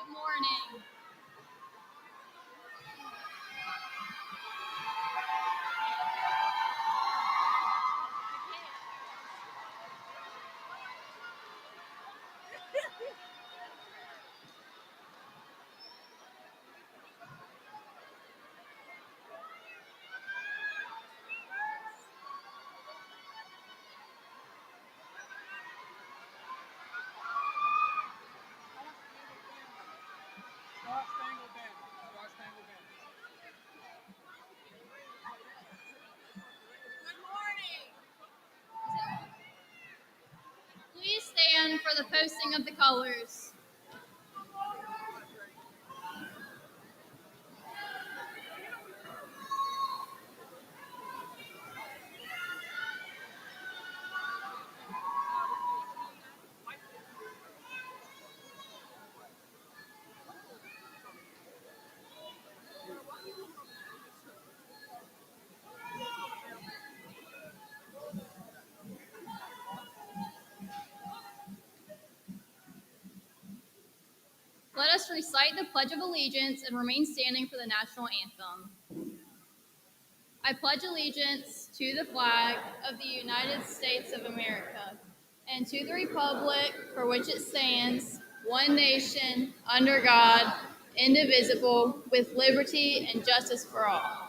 Good morning. Please stand for the posting of the colors. Let us recite the Pledge of Allegiance and remain standing for the national anthem. I pledge allegiance to the flag of the United States of America and to the republic for which it stands, one nation, under God, indivisible, with liberty and justice for all.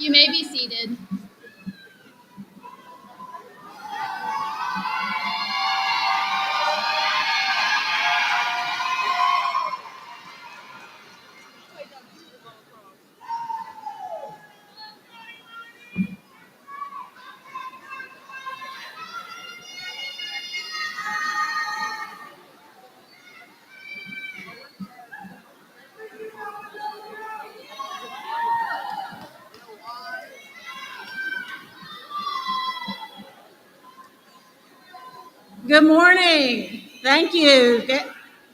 You may be seated. Good morning. Thank you,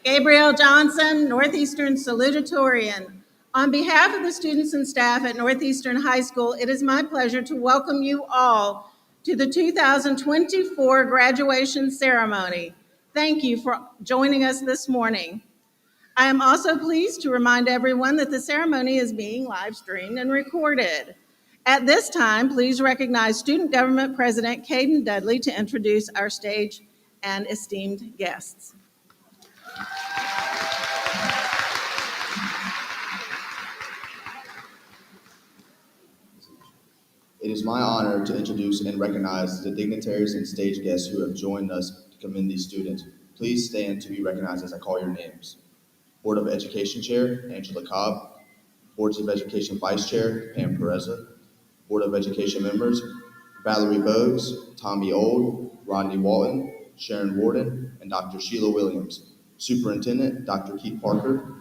Gabrielle Johnson, Northeastern Salutatorian. On behalf of the students and staff at Northeastern High School, it is my pleasure to welcome you all to the 2024 graduation ceremony. Thank you for joining us this morning. I am also pleased to remind everyone that the ceremony is being live streamed and recorded. At this time, please recognize Student Government President Caden Dudley to introduce our stage and esteemed guests. It is my honor to introduce and recognize the dignitaries and stage guests who have joined us to commend these students. Please stand to be recognized as I call your names. Board of Education Chair, Angela Cobb. Board of Education Vice Chair, Pam Pereza. Board of Education members, Valerie Bogues, Tommy Old, Rodney Walton, Sharon Warden, and Dr. Sheila Williams. Superintendent, Dr. Keith Parker.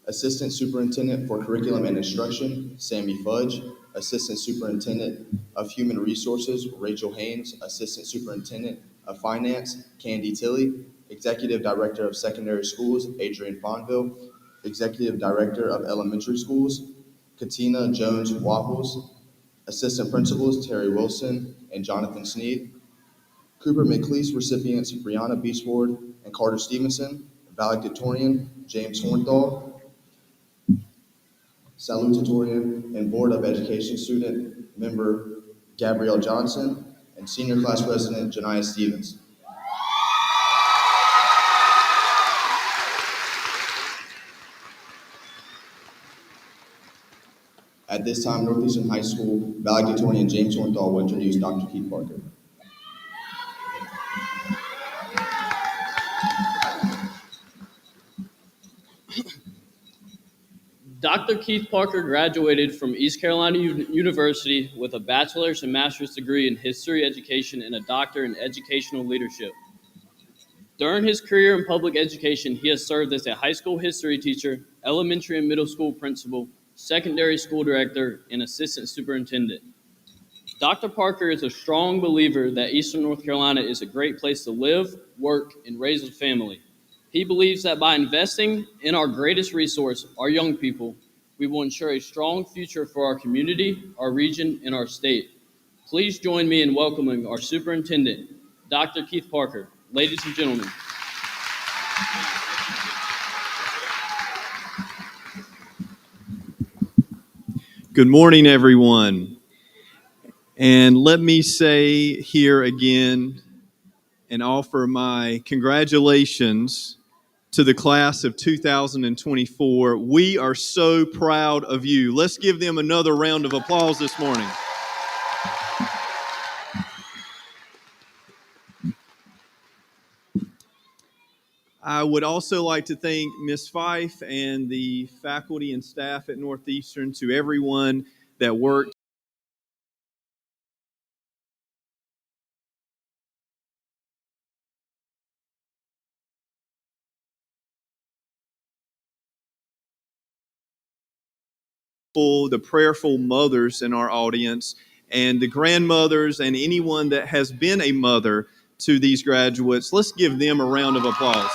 Assistant Superintendent for Curriculum and Instruction, Sammy Fudge. Assistant Superintendent of Human Resources, Rachel Haynes. Assistant Superintendent of Finance, Candy Tilley. Executive Director of Secondary Schools, Adrian Fonville. Executive Director of Elementary Schools, Katina Jones Waffles. Assistant Principals, Terry Wilson and Jonathan Sneed. Cooper McLeese recipients, Brianna Beachford and Carter Stevenson. Valedictorian, James Hornthal. Salutatorian and Board of Education student member Gabrielle Johnson, and Senior Class President Janiyah Stevens. At this time, Northeastern High School valedictorian James Hornthal will introduce Dr. Keith Parker. Dr. Keith Parker graduated from East Carolina University with a bachelor's and master's degree in history education and a doctor in educational leadership. During his career in public education, he has served as a high school history teacher, elementary and middle school principal, secondary school director, and assistant superintendent. Dr. Parker is a strong believer that Eastern North Carolina is a great place to live, work, and raise a family. He believes that by investing in our greatest resource, our young people, we will ensure a strong future for our community, our region, and our state. Please join me in welcoming our superintendent, Dr. Keith Parker. Ladies and gentlemen. Good morning, everyone. And let me say here again and offer my congratulations to the class of 2024. We are so proud of you. Let's give them another round of applause this morning. I would also like to thank Ms. Fife and the faculty and staff at Northeastern, to everyone that worked the prayerful mothers in our audience, and the grandmothers, and anyone that has been a mother to these graduates. Let's give them a round of applause.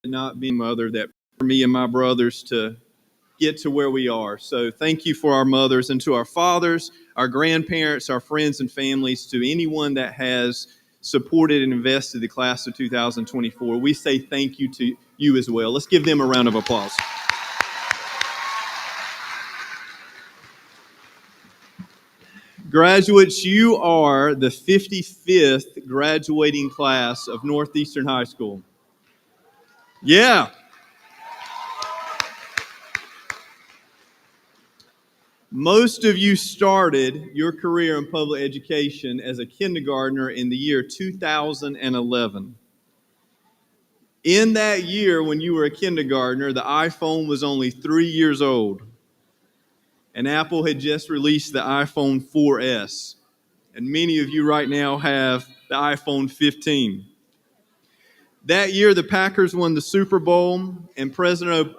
Not being a mother that for me and my brothers to get to where we are. So thank you for our mothers, and to our fathers, our grandparents, our friends and families, to anyone that has supported and invested the class of 2024. We say thank you to you as well. Let's give them a round of applause. Graduates, you are the 55th graduating class of Northeastern High School. Yeah. Most of you started your career in public education as a kindergartner in the year 2011. In that year, when you were a kindergartner, the iPhone was only 3 years old, and Apple had just released the iPhone 4S. And many of you right now have the iPhone 15. That year, the Packers won the Super Bowl, and President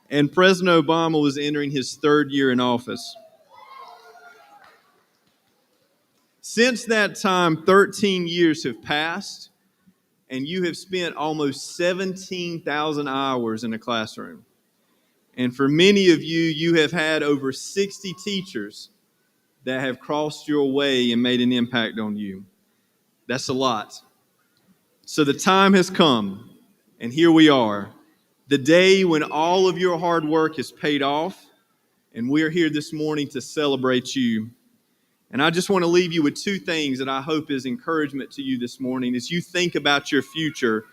Obama was entering his third year in office. Since that time, 13 years have passed, and you have spent almost 17,000 hours in a classroom. And for many of you, you have had over 60 teachers that have crossed your way and made an impact on you. That's a lot. So the time has come, and here we are, the day when all of your hard work is paid off, and we're here this morning to celebrate you. And I just want to leave you with two things that I hope is encouragement to you this morning as you think about your future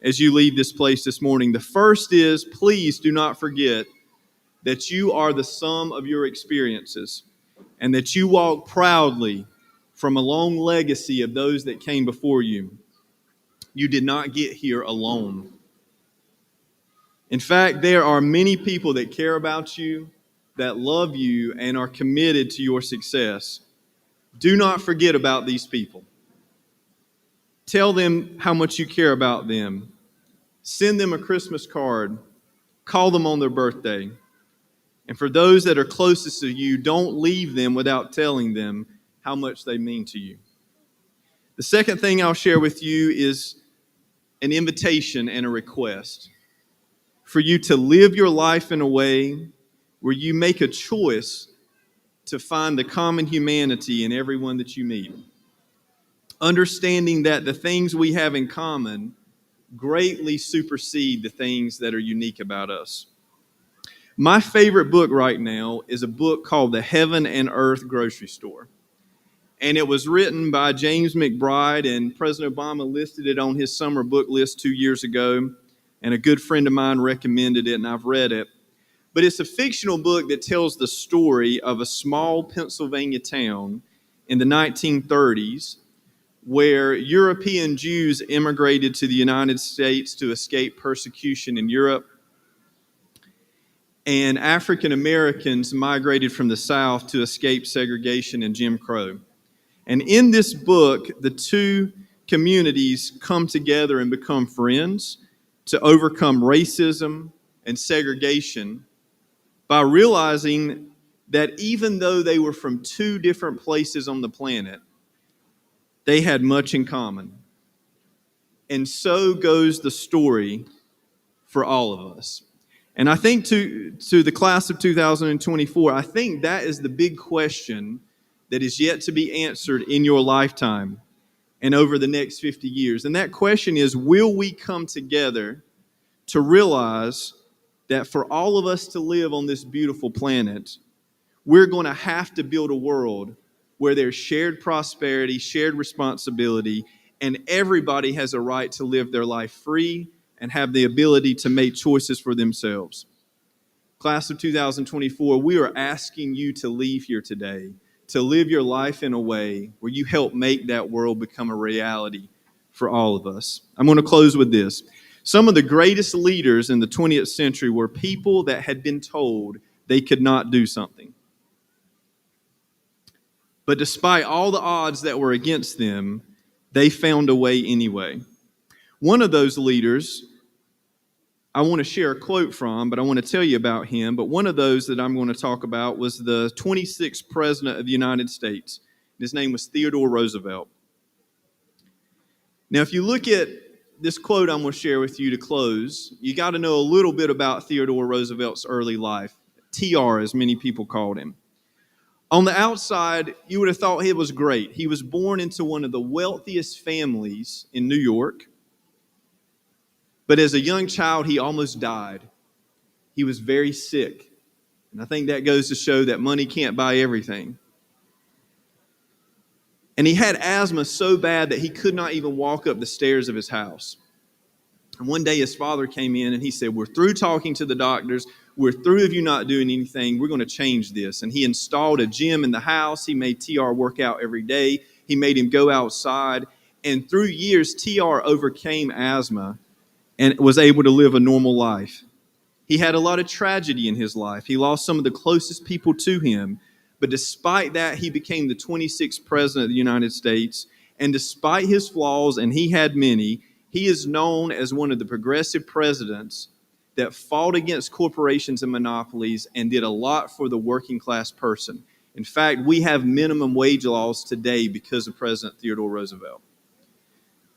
as you leave this place this morning. The first is, please do not forget that you are the sum of your experiences, and that you walk proudly from a long legacy of those that came before you. You did not get here alone. In fact, there are many people that care about you, that love you, and are committed to your success. Do not forget about these people. Tell them how much you care about them. Send them a Christmas card. Call them on their birthday. And for those that are closest to you, don't leave them without telling them how much they mean to you. The second thing I'll share with you is an invitation and a request for you to live your life in a way where you make a choice to find the common humanity in everyone that you meet. Understanding that the things we have in common greatly supersede the things that are unique about us. My favorite book right now is a book called The Heaven and Earth Grocery Store. And it was written by James McBride, and President Obama listed it on his summer book list 2 years ago. And a good friend of mine recommended it, and I've read it. But it's a fictional book that tells the story of a small Pennsylvania town in the 1930s where European Jews immigrated to the United States to escape persecution in Europe, and African Americans migrated from the South to escape segregation and Jim Crow. And in this book, the two communities come together and become friends to overcome racism and segregation by realizing that even though they were from two different places on the planet, they had much in common. And so goes the story for all of us. And I think to the class of 2024, I think that is the big question that is yet to be answered in your lifetime and over the next 50 years. And that question is, will we come together to realize that for all of us to live on this beautiful planet, we're going to have to build a world where there's shared prosperity, shared responsibility, and everybody has a right to live their life free and have the ability to make choices for themselves. Class of 2024, we are asking you to leave here today, to live your life in a way where you help make that world become a reality for all of us. I'm going to close with this. Some of the greatest leaders in the 20th century were people that had been told they could not do something. But despite all the odds that were against them, they found a way anyway. One of those leaders, I want to share a quote from, but I want to tell you about him. But one of those that I'm going to talk about was the 26th President of the United States. His name was Theodore Roosevelt. Now, if you look at this quote I'm going to share with you to close, you got to know a little bit about Theodore Roosevelt's early life. TR, as many people called him. On the outside, you would have thought it was great. He was born into one of the wealthiest families in New York. But as a young child, he almost died. He was very sick. And I think that goes to show that money can't buy everything. And he had asthma so bad that he could not even walk up the stairs of his house. And one day his father came in and he said, "We're through talking to the doctors. We're through of you not doing anything. We're going to change this." And he installed a gym in the house. He made TR work out every day. He made him go outside. And through years, TR overcame asthma and was able to live a normal life. He had a lot of tragedy in his life. He lost some of the closest people to him. But despite that, he became the 26th President of the United States. And despite his flaws, and he had many, he is known as one of the progressive presidents that fought against corporations and monopolies and did a lot for the working class person. In fact, we have minimum wage laws today because of President Theodore Roosevelt.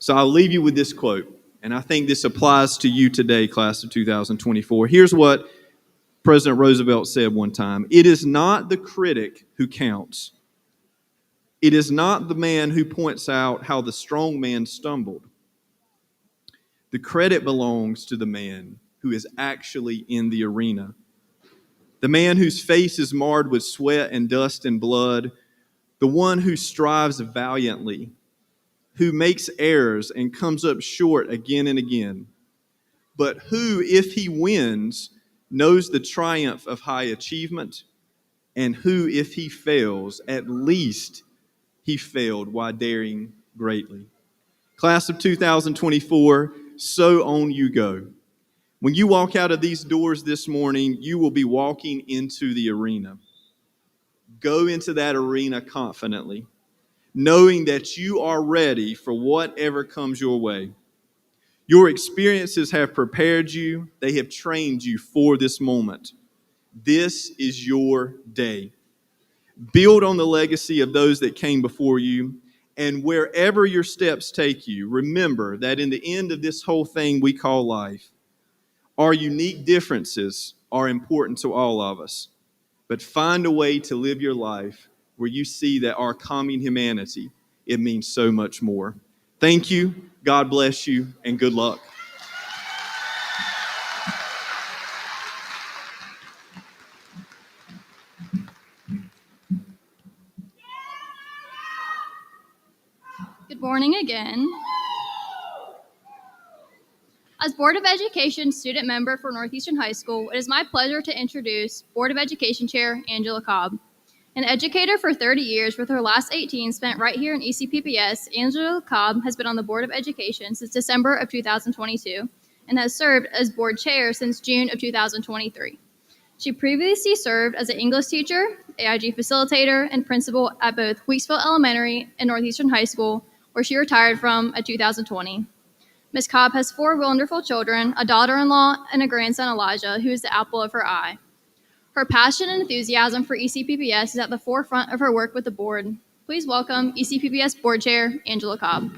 So I'll leave you with this quote, and I think this applies to you today, class of 2024. Here's what President Roosevelt said one time: "It is not the critic who counts. It is not the man who points out how the strong man stumbled. The credit belongs to the man who is actually in the arena. The man whose face is marred with sweat and dust and blood, the one who strives valiantly, who makes errors and comes up short again and again, but who, if he wins, knows the triumph of high achievement, and who, if he fails, at least he failed while daring greatly. Class of 2024, so on you go. When you walk out of these doors this morning, you will be walking into the arena. Go into that arena confidently, knowing that you are ready for whatever comes your way. Your experiences have prepared you. They have trained you for this moment. This is your day. Build on the legacy of those that came before you, and wherever your steps take you, remember that in the end of this whole thing we call life, our unique differences are important to all of us. But find a way to live your life where you see that our common humanity, it means so much more. Thank you, God bless you, and good luck. Good morning again. As Board of Education student member for Northeastern High School, it is my pleasure to introduce Board of Education Chair Angela Cobb. An educator for 30 years, with her last 18 spent right here in ECPPS, Angela Cobb has been on the Board of Education since December of 2022 and has served as board chair since June of 2023. She previously served as an English teacher, AIG facilitator, and principal at both Weeksville Elementary and Northeastern High School, where she retired from in 2020. Ms. Cobb has 4 wonderful children, a daughter-in-law, and a grandson, Elijah, who is the apple of her eye. Her passion and enthusiasm for ECPPS is at the forefront of her work with the board. Please welcome ECPPS Board Chair Angela Cobb.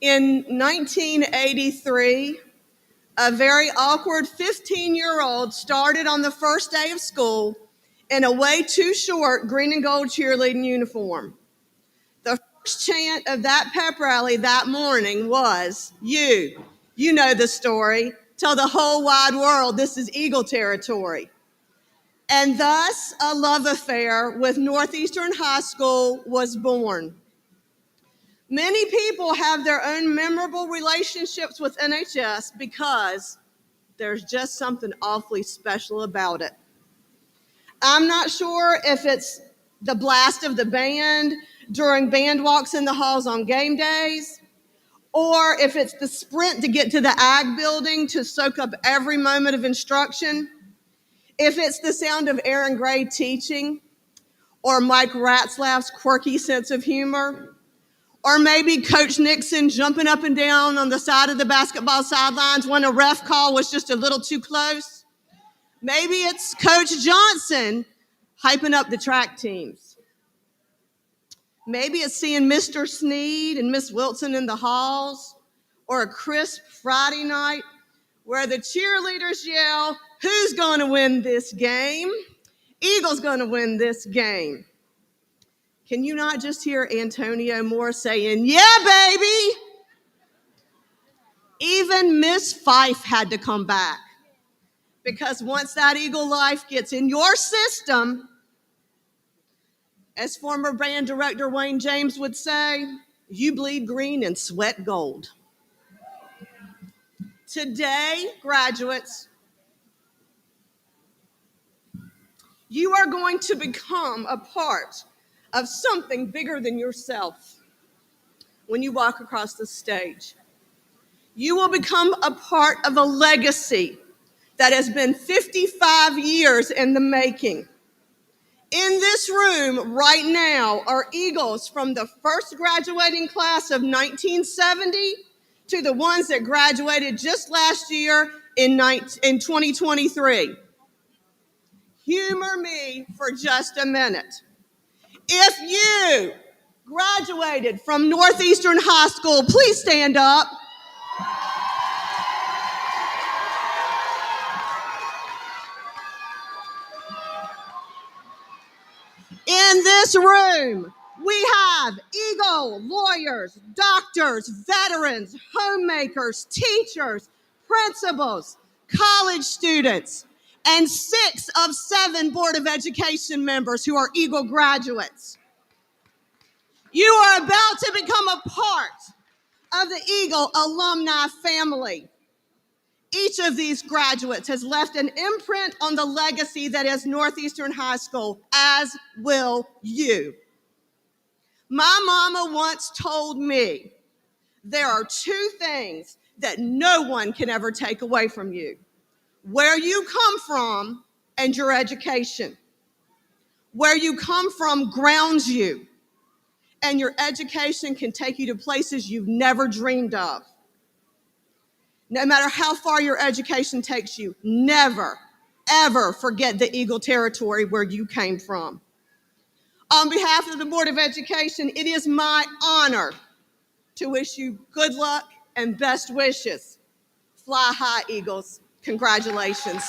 In 1983, a very awkward 15-year-old started on the first day of school in a way too short green and gold cheerleading uniform. The first chant of that pep rally that morning was, you know the story, tell the whole wide world this is Eagle territory. And thus, a love affair with Northeastern High School was born. Many people have their own memorable relationships with NHS because there's just something awfully special about it. I'm not sure if it's the blast of the band during band walks in the halls on game days, or if it's the sprint to get to the Ag building to soak up every moment of instruction, if it's the sound of Aaron Gray teaching, or Mike Ratzlaff's quirky sense of humor, or maybe Coach Nixon jumping up and down on the side of the basketball sidelines when a ref call was just a little too close. Maybe it's Coach Johnson hyping up the track teams. Maybe it's seeing Mr. Sneed and Miss Wilson in the halls, or a crisp Friday night where the cheerleaders yell, who's going to win this game? Eagle's going to win this game. Can you not just hear Antonio Moore saying, yeah, baby? Even Miss Fife had to come back, because once that Eagle life gets in your system, as former band director Wayne James would say, you bleed green and sweat gold. Today, graduates, you are going to become a part of something bigger than yourself when you walk across the stage. You will become a part of a legacy that has been 55 years in the making. In this room right now are Eagles from the first graduating class of 1970 to the ones that graduated just last year in 2023. Humor me for just a minute. If you graduated from Northeastern High School, please stand up. In this room, we have Eagle lawyers, doctors, veterans, homemakers, teachers, principals, college students, and 6 of 7 Board of Education members who are Eagle graduates. You are about to become a part of the Eagle alumni family. Each of these graduates has left an imprint on the legacy that is Northeastern High School, as will you. My mama once told me, there are two things that no one can ever take away from you: where you come from and your education. Where you come from grounds you, and your education can take you to places you've never dreamed of. No matter how far your education takes you, never, ever forget the Eagle territory where you came from. On behalf of the Board of Education, it is my honor to wish you good luck and best wishes. Fly high, Eagles. Congratulations.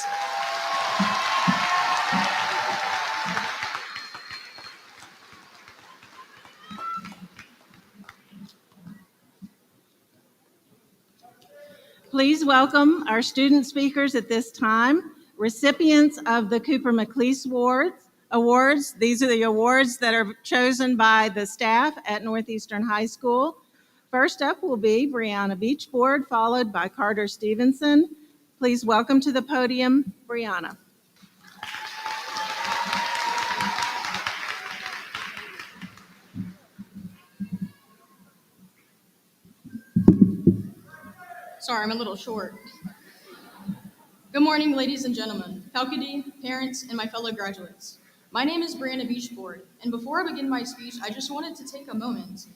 Please welcome our student speakers at this time, recipients of the Cooper McLeese Awards. These are the awards that are chosen by the staff at Northeastern High School. First up will be Brianna Beachboard, followed by Carter Stevenson. Please welcome to the podium, Brianna. Sorry, I'm a little short. Good morning, ladies and gentlemen, faculty, parents, and my fellow graduates. My name is Brianna Beachboard, and before I begin my speech, I just wanted to take a moment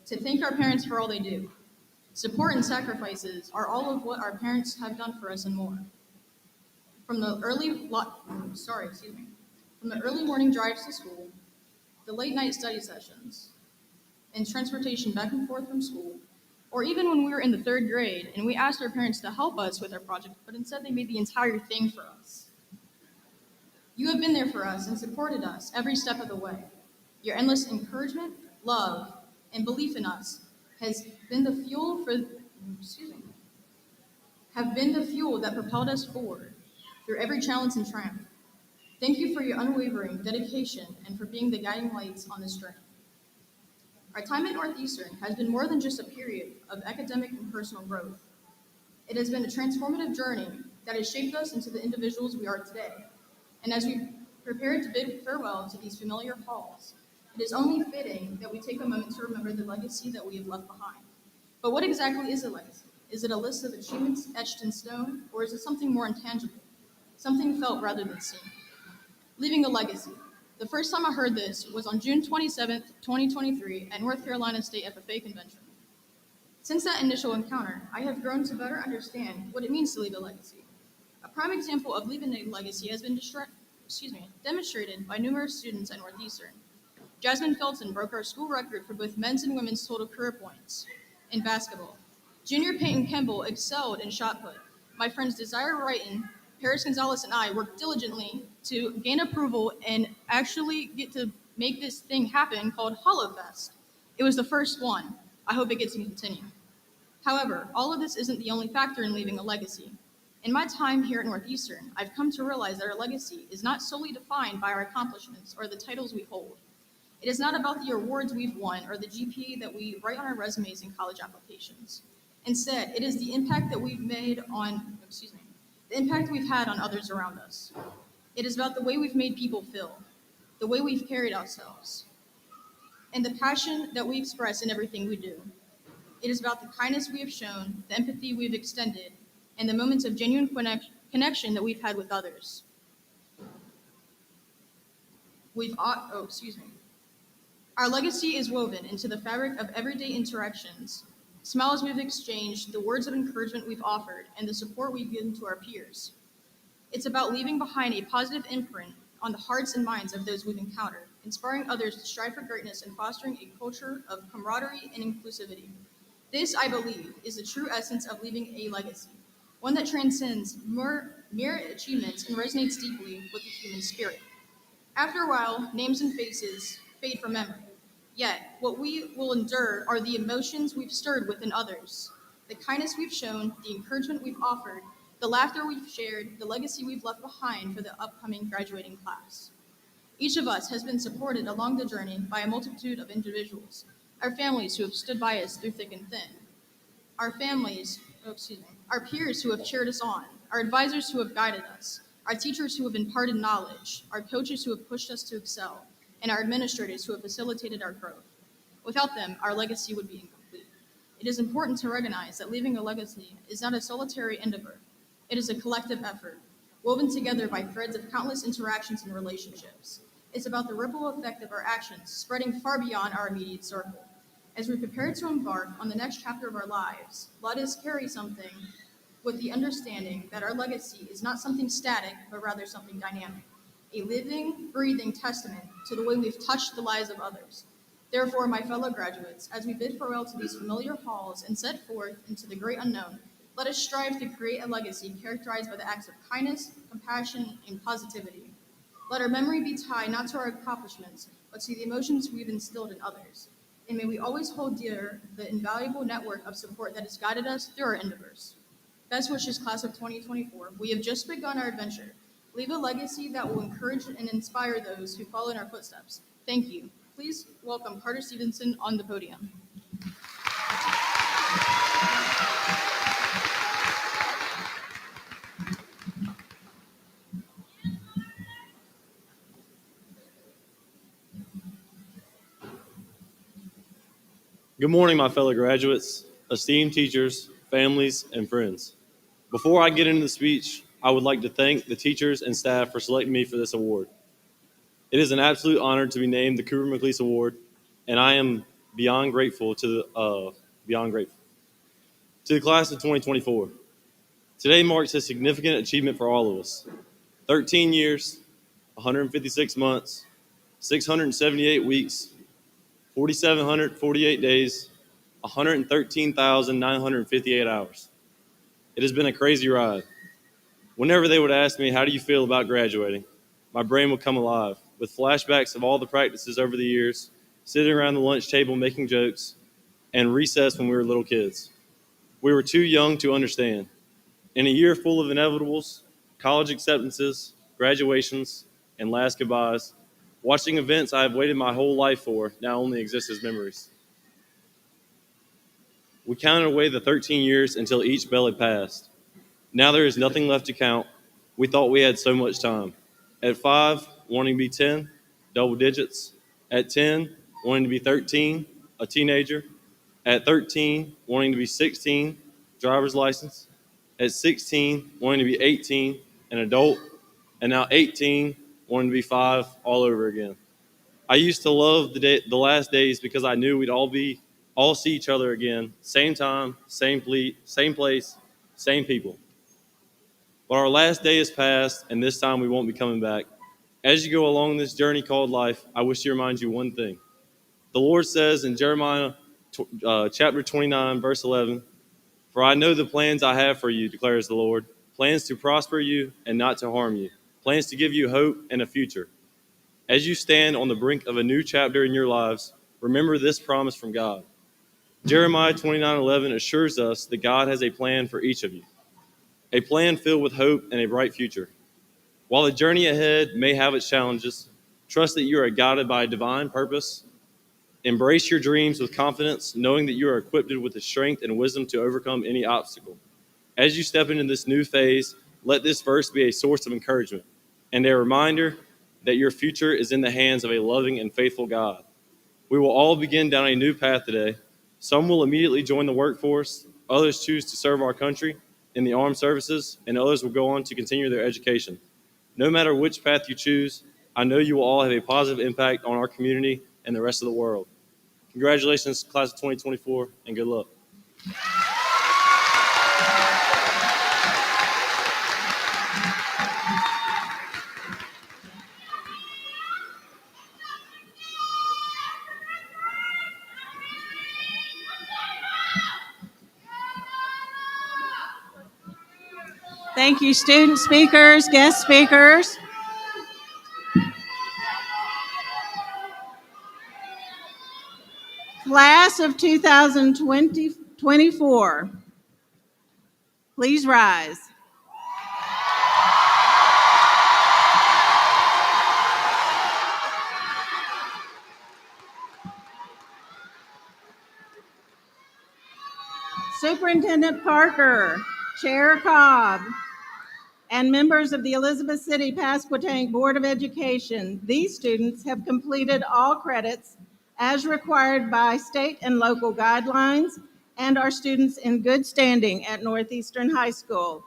to thank our parents for all they do. Support and sacrifices are all of what our parents have done for us and more. From the early morning drives to school, the late night study sessions, and transportation back and forth from school, or even when we were in the 3rd grade and we asked our parents to help us with our project, but instead they made the entire thing for us. You have been there for us and supported us every step of the way. Your endless encouragement, love, and belief in us has been the fuel that propelled us forward through every challenge and triumph. Thank you for your unwavering dedication and for being the guiding lights on this journey. Our time at Northeastern has been more than just a period of academic and personal growth. It has been a transformative journey that has shaped us into the individuals we are today. And as we prepare to bid farewell to these familiar halls, it is only fitting that we take a moment to remember the legacy that we have left behind. But what exactly is a legacy? Is it a list of achievements etched in stone, or is it something more intangible, something felt rather than seen? Leaving a legacy. The first time I heard this was on June 27th, 2023 at North Carolina State FFA Convention. Since that initial encounter, I have grown to better understand what it means to leave a legacy. A prime example of leaving a legacy has been demonstrated by numerous students at Northeastern. Jasmine Felton broke our school record for both men's and women's total career points in basketball. Junior Peyton Kemble excelled in shot put. My friends Desire Wrighton, Paris Gonzalez, and I worked diligently to gain approval and actually get to make this thing happen called HoloFest. It was the first one. I hope it gets to continue. However, all of this isn't the only factor in leaving a legacy. In my time here at Northeastern, I've come to realize that our legacy is not solely defined by our accomplishments or the titles we hold. It is not about the awards we've won or the GPA that we write on our resumes and college applications. Instead, it is the impact that we've had on others around us. It is about the way we've made people feel, the way we've carried ourselves, and the passion that we express in everything we do. It is about the kindness we have shown, the empathy we've extended, and the moments of genuine connection that we've had with others. Our legacy is woven into the fabric of everyday interactions, smiles we've exchanged, the words of encouragement we've offered, and the support we've given to our peers. It's about leaving behind a positive imprint on the hearts and minds of those we've encountered, inspiring others to strive for greatness and fostering a culture of camaraderie and inclusivity. This, I believe, is the true essence of leaving a legacy, one that transcends mere achievements and resonates deeply with the human spirit. After a while, names and faces fade from memory. Yet, what we will endure are the emotions we've stirred within others, the kindness we've shown, the encouragement we've offered, the laughter we've shared, the legacy we've left behind for the upcoming graduating class. Each of us has been supported along the journey by a multitude of individuals, our families who have stood by us through thick and thin, our families our peers who have cheered us on, our advisors who have guided us, our teachers who have imparted knowledge, our coaches who have pushed us to excel, and our administrators who have facilitated our growth. Without them, our legacy would be incomplete. It is important to recognize that leaving a legacy is not a solitary endeavor. It is a collective effort, woven together by threads of countless interactions and relationships. It's about the ripple effect of our actions spreading far beyond our immediate circle. As we prepare to embark on the next chapter of our lives, let us carry something with the understanding that our legacy is not something static, but rather something dynamic, a living, breathing testament to the way we've touched the lives of others. Therefore, my fellow graduates, as we bid farewell to these familiar halls and set forth into the great unknown, let us strive to create a legacy characterized by the acts of kindness, compassion, and positivity. Let our memory be tied not to our accomplishments, but to the emotions we've instilled in others. And may we always hold dear the invaluable network of support that has guided us through our endeavors. Best wishes, class of 2024. We have just begun our adventure. Leave a legacy that will encourage and inspire those who follow in our footsteps. Thank you. Please welcome Carter Stevenson on the podium. Good morning, my fellow graduates, esteemed teachers, families, and friends. Before I get into the speech, I would like to thank the teachers and staff for selecting me for this award. It is an absolute honor to be named the Cooper McLeese Award, and I am beyond grateful to the class of 2024. Today marks a significant achievement for all of us. 13 years, 156 months, 678 weeks, 4,748 days, 113,958 hours. It has been a crazy ride. Whenever they would ask me, how do you feel about graduating? My brain would come alive with flashbacks of all the practices over the years, sitting around the lunch table making jokes, and recess when we were little kids. We were too young to understand. In a year full of inevitables, college acceptances, graduations, and last goodbyes, watching events I have waited my whole life for now only exist as memories. We counted away the 13 years until each bell had passed. Now there is nothing left to count. We thought we had so much time. At 5, wanting to be 10, double digits. At 10, wanting to be 13, a teenager. At 13, wanting to be 16, driver's license. At 16, wanting to be 18, an adult. And now 18, wanting to be 5, all over again. I used to love the last days because I knew we'd all see each other again, same time, same place, same people. But our last day has passed, and this time we won't be coming back. As you go along this journey called life, I wish to remind you one thing. The Lord says in Jeremiah chapter 29, verse 11, "For I know the plans I have for you, declares the Lord, plans to prosper you and not to harm you, plans to give you hope and a future." As you stand on the brink of a new chapter in your lives, remember this promise from God. Jeremiah 29:11 assures us that God has a plan for each of you, a plan filled with hope and a bright future. While the journey ahead may have its challenges, trust that you are guided by a divine purpose. Embrace your dreams with confidence, knowing that you are equipped with the strength and wisdom to overcome any obstacle. As you step into this new phase, let this verse be a source of encouragement and a reminder that your future is in the hands of a loving and faithful God. We will all begin down a new path today. Some will immediately join the workforce, others choose to serve our country in the armed services, and others will go on to continue their education. No matter which path you choose, I know you will all have a positive impact on our community and the rest of the world. Congratulations, class of 2024, and good luck. Thank you, student speakers, guest speakers. Class of 2024, please rise. Superintendent Parker, Chair Cobb, and members of the Elizabeth City Pasquotank Board of Education, these students have completed all credits as required by state and local guidelines and are students in good standing at Northeastern High School.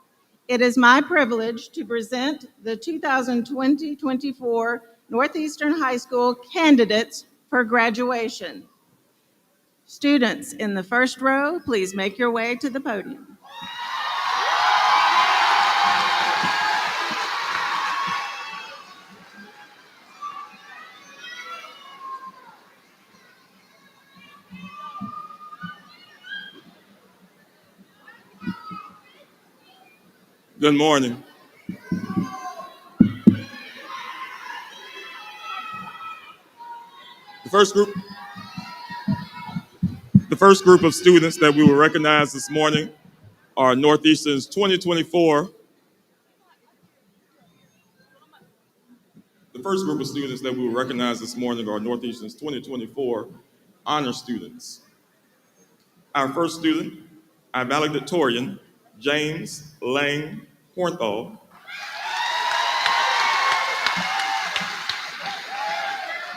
It is my privilege to present the 2020-24 Northeastern High School candidates for graduation. Students in the first row, please make your way to the podium. Good morning. The first group of students that we will recognize this morning are Northeastern's 2024. The first group of students that we will recognize this morning are Northeastern's 2024 honor students. Our first student, our valedictorian, James Lang Hornthal.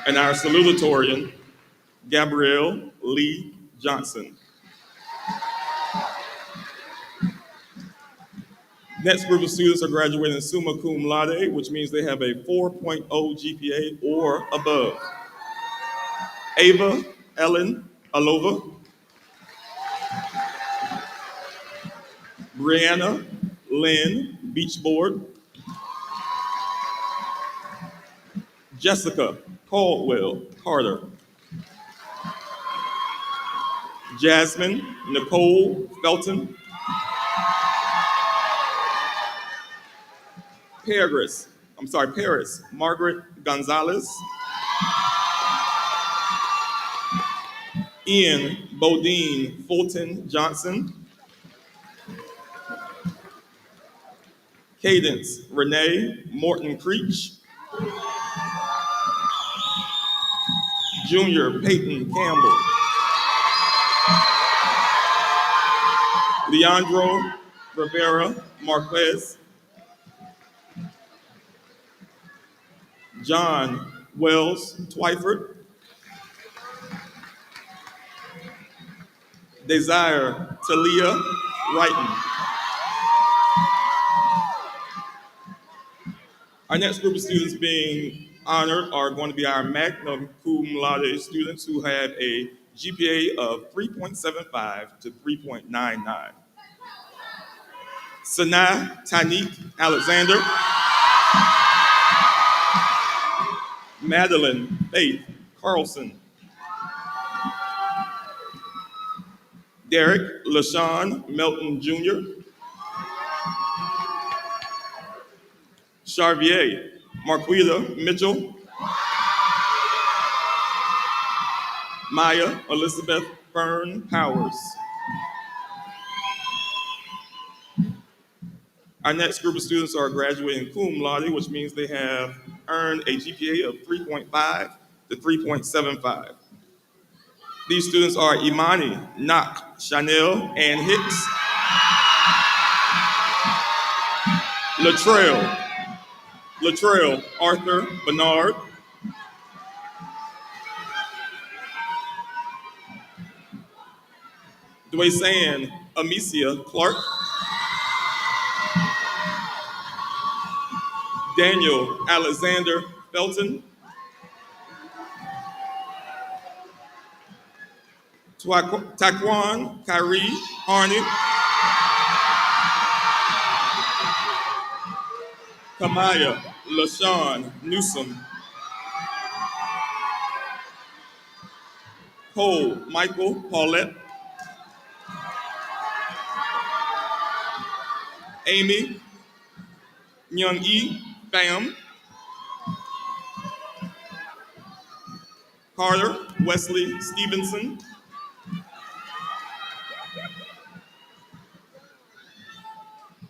And our salutatorian, Gabrielle Lee Johnson. Next group of students are graduating summa cum laude, which means they have a 4.0 GPA or above. Ava Ellen Alova, Brianna Lynn Beachboard, Jessica Caldwell Carter, Jasmine Nicole Felton, Paris Margaret Gonzalez, Ian Bodine Fulton Johnson, Cadence Renee Morton Creech, Junior Peyton Campbell, Leandro Rivera Marquez, John Wells Twyford, Desire Talia Wrighton. Our next group of students being honored are going to be our magna cum laude students who had a GPA of 3.75 to 3.99. Sanaa Tanik Alexander, Madeline Faith Carlson, Derek LaShawn Melton Jr., Charvier Marquita Mitchell, Maya Elizabeth Fern Powers. Our next group of students are graduating cum laude, which means they have earned a GPA of 3.5 to 3.75. These students are Imani Knock Chanel Ann Hicks, Latrell Arthur Bernard, Dwaysan Amicia Clark, Daniel Alexander Felton, Taquan Kyrie Harney, Kamaya LaShawn Newsom, Cole Michael Paulette, Amy Young E Pham, Carter Wesley Stevenson,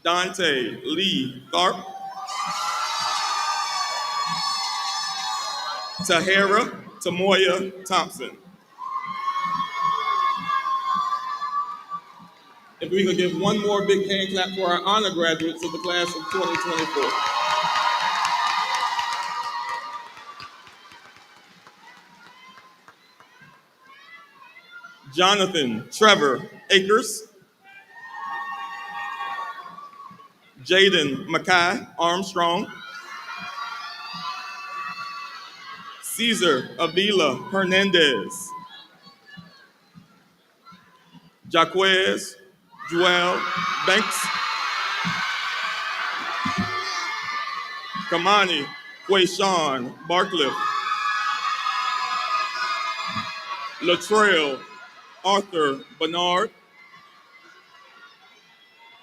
Dante Lee Tharp, Tahara Tamoya Thompson. If we could give one more big hand clap for our honor graduates of the class of 2024. Jonathan Trevor Akers, Jaden Mackay Armstrong, Cesar Avila Hernandez, Jaquez Joel Banks, Kamani Quayshawn Barcliffe, Latrell Arthur Bernard,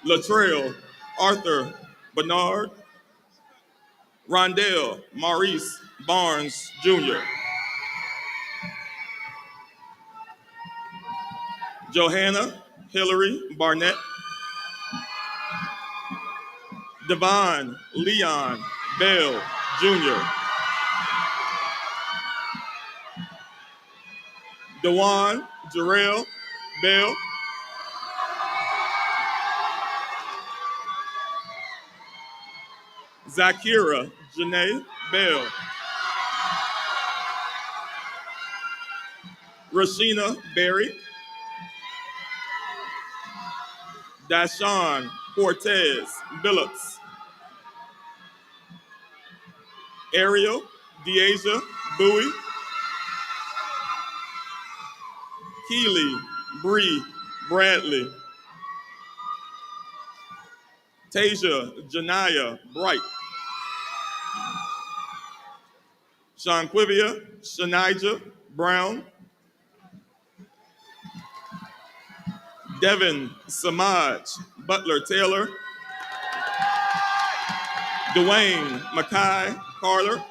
Latrell Arthur Bernard, Rondell Maurice Barnes Jr., Johanna Hillary Barnett, Devon Leon Bell Jr., Dewan Jarrell Bell, Zakira Janae Bell, Rashina Berry, Dashawn Cortez Billups, Ariel Deasia Bowie, Keely Bree Bradley, Tasia Janaya Bright, Shanquivia Shanija Brown, Devin Samaj Butler Taylor, Dwayne Mackay Carter,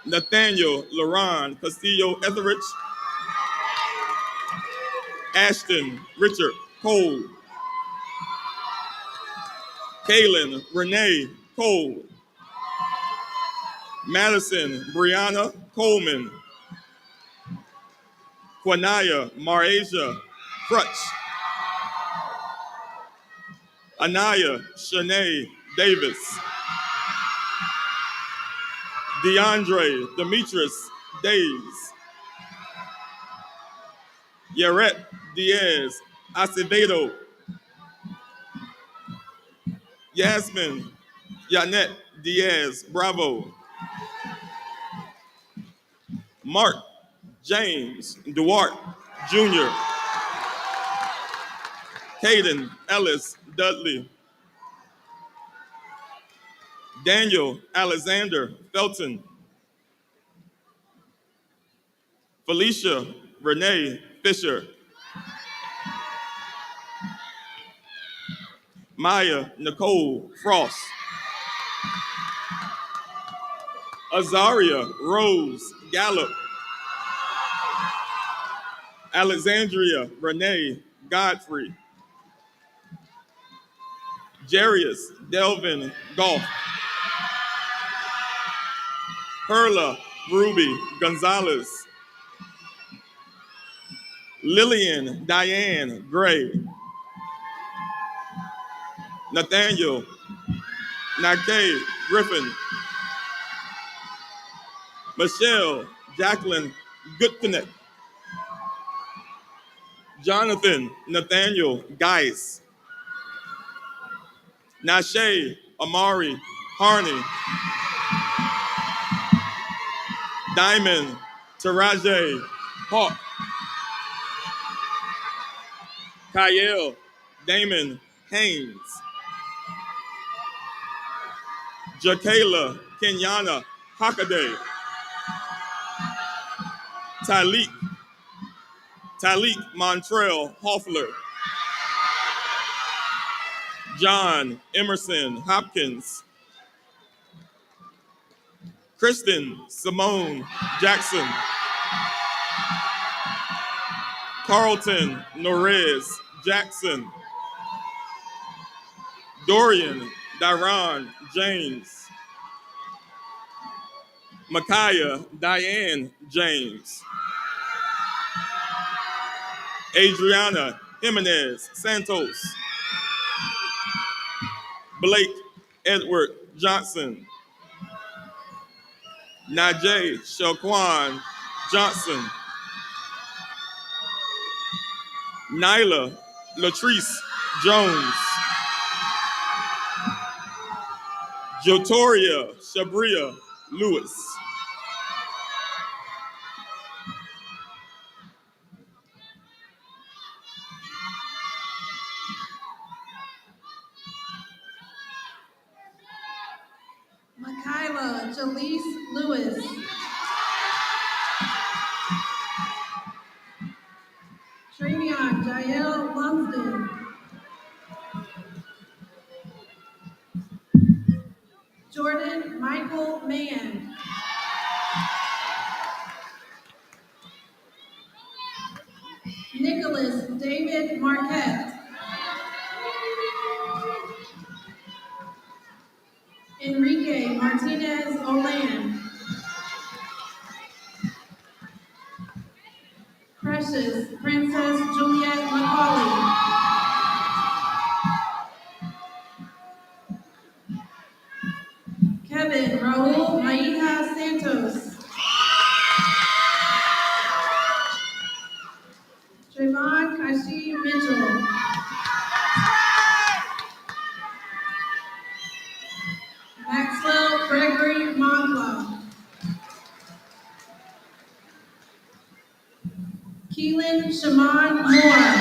Nathaniel Laron Castillo Etheridge, Ashton Richard Cole, Kaylin Renee Cole, Madison Brianna Coleman, Quanaya Marasia Crutch, Anaya Shanae Davis, DeAndre Demetrius Days, Yaret Diaz Acevedo, Yasmin Yanet Diaz Bravo, Mark James Duarte Jr., Caden Ellis Dudley, Daniel Alexander Felton, Felicia Renee Fisher, Maya Nicole Frost, Azaria Rose Gallup, Alexandria Renee Godfrey, Jarius Delvin Goff, Perla Ruby Gonzalez, Lillian Diane Gray, Nathaniel Nake Griffin, Michelle Jacqueline Goodconnect, Jonathan Nathaniel Geis, Nashe Amari Harney, Diamond Taraje Hawk, Kyle Damon Haynes, Jakayla Kenyana Hockaday, Talik Montrell Hoffler, John Emerson Hopkins, Kristen Simone Jackson, Carlton Norez Jackson, Dorian Dyron James, Micaiah Diane James, Adriana Jimenez Santos, Blake Edward Johnson, Najee Shaquan Johnson, Nyla Latrice Jones, Jotoria Shabria Lewis, Michaela Jaleese Lewis. Travion Jael Lumsden. Jordan Michael Mann. Nicholas David Marquette. Enrique Martinez Olan. Precious Princess Juliet McCauley. Kevin Raul Maija Santos. Trayvon Kashi Mitchell. Maxwell Gregory Moncla. Keelan Shaman Moore.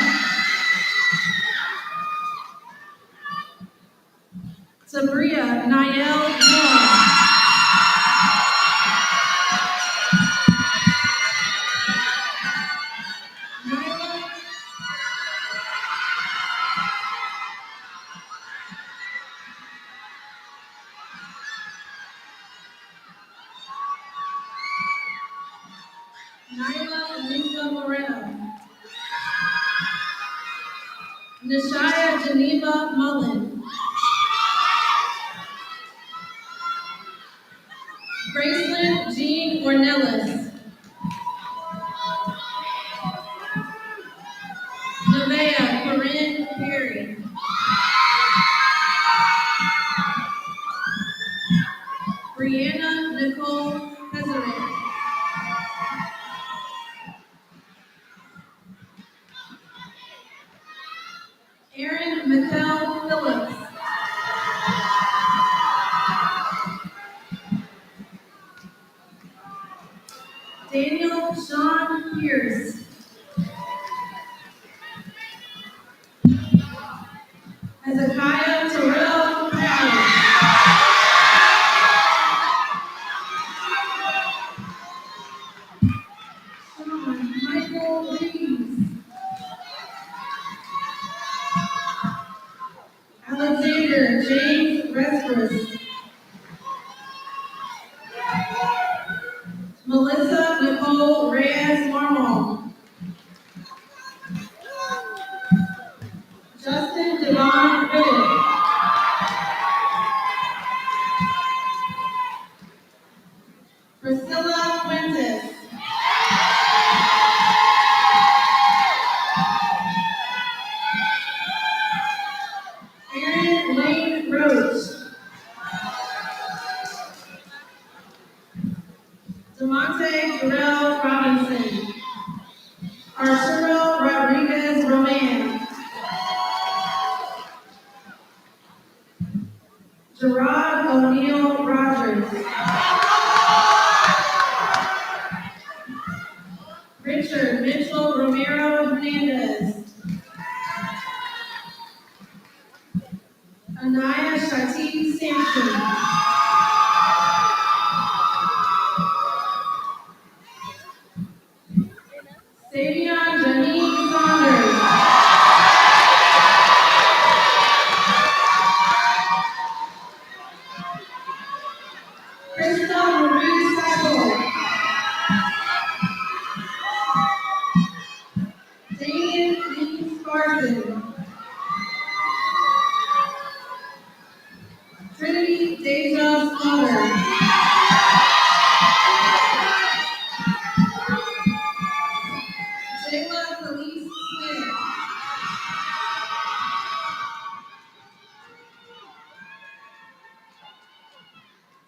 Sabria Niel Moore. Nyla Lisa Moreno. Nishaya Geneva Mullen. Graceland Jean Ornelas. Nevaeh Corinne Perry. Brianna Nicole Pesaret. Erin Mikel Phillips. Daniel Sean Pierce. Hezekiah Terrell Powell. Sean Michael Reeves. Alexander James Rescris. Melissa Nicole Reyes Marmol. Justin Devon Riddick. Priscilla Fuentes. Aaron Lane Roach. Demonte Jarrell Robinson. Arturo Rodriguez Roman. Gerard O'Neill Rogers. Richard Mitchell Romero Hernandez. Anaya Shati Sampson. Savion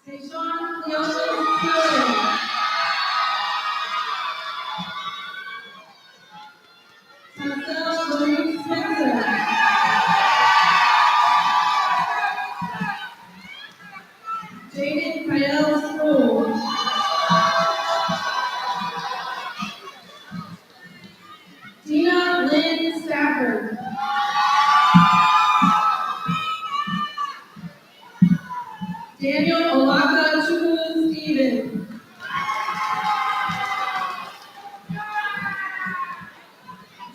Tayshawn Leonis Snowden. Tassel Marie Spencer. Jaden Kyle Sproul. Dina Lynn Stafford. Daniel Olaka Chukwu Stephen.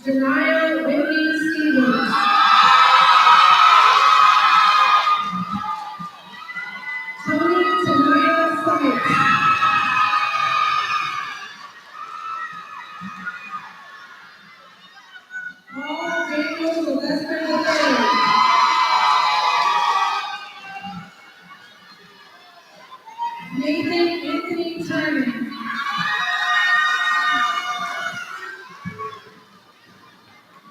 Janaya Whitney Stevens. Tony Tanaya Sykes. Paul Daniel Sylvester III. Nathan Anthony Turner.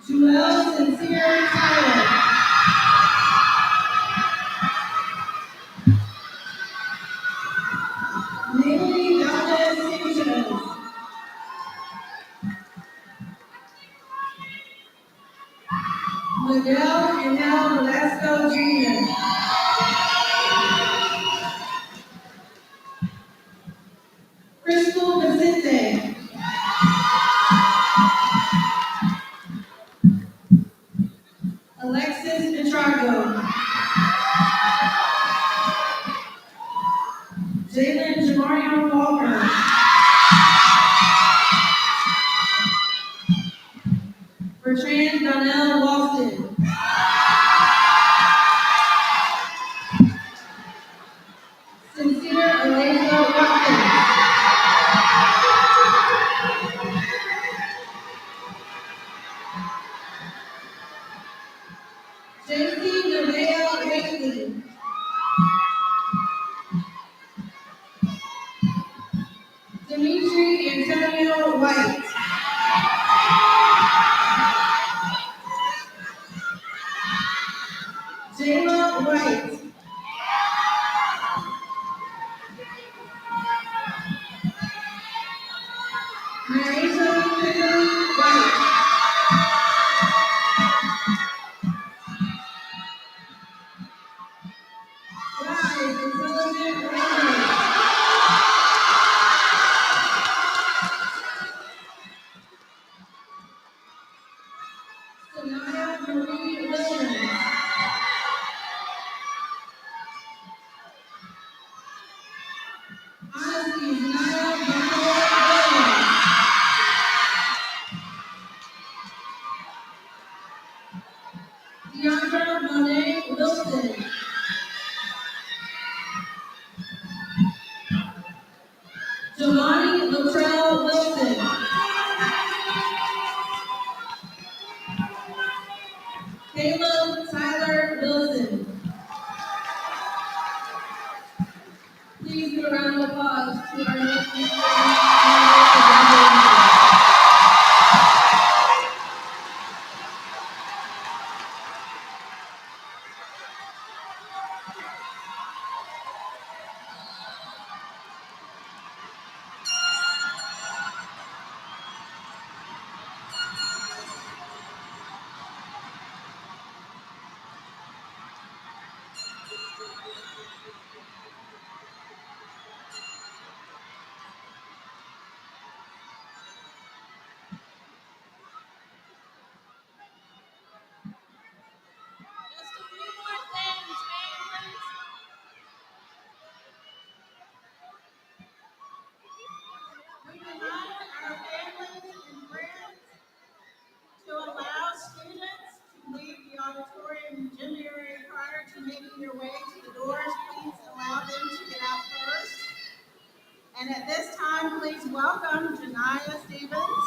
Joel Sincere Tyler. Natalie Valdez Sanchez. Miguel Angel Velasco Jr. Crystal Vicente. Alexis Petrago. Jalen Jamarion Walker. Bertrand Donnell Walston. Sincere Elijah Watkins. JC Nevaeh Wakely. Dimitri Antonio White. Jayla White. Naisha Kimberly White. Rise Intelligent Raymond. Sanaya Marie Williams. Honesty Naya Nicole Williams. Deandra Monet Wilson. Giovanni Latrell Wilson. Caleb Tyler Wilson. Please give a round of applause to our next graduating. Just a few more things, families. We remind our families and friends to allow students to leave the auditorium gym area prior to making your way to the doors. Please allow them to get out first. And at this time, please welcome Janaya Stevens.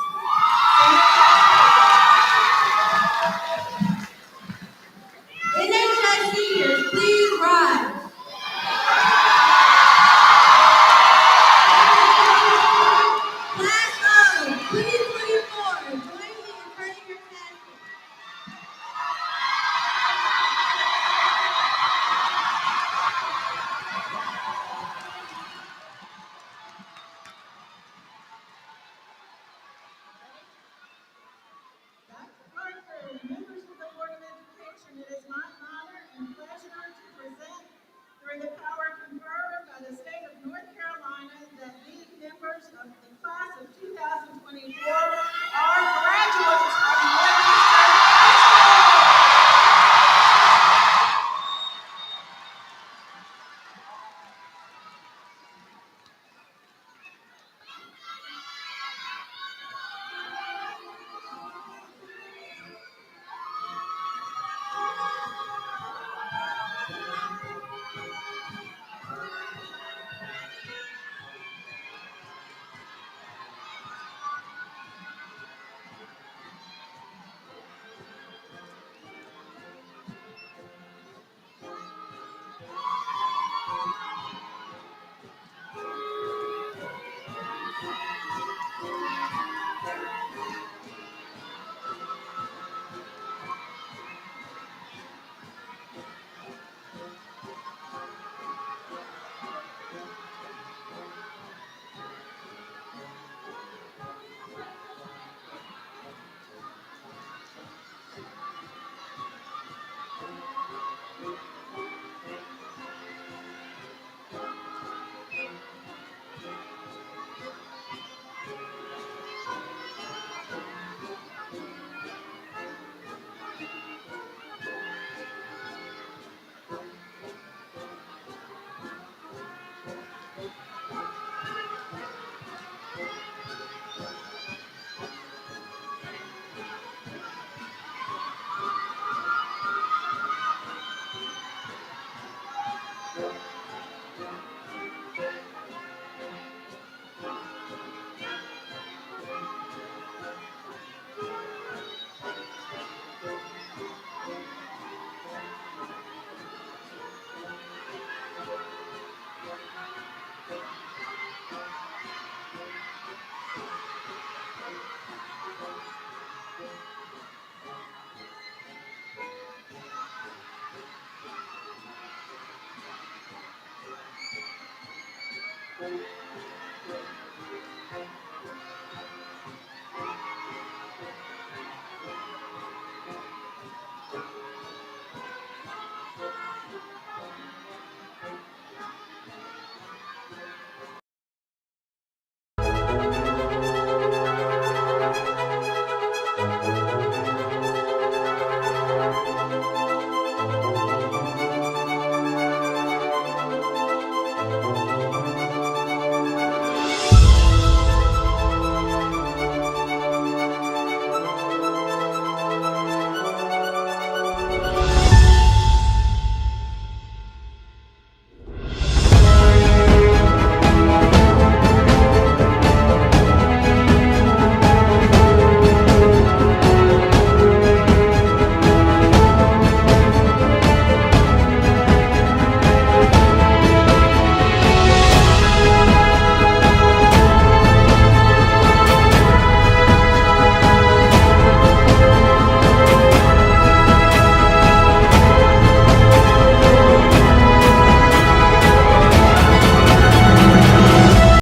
NHS seniors, please rise. Class of 2024, join me in turning your head.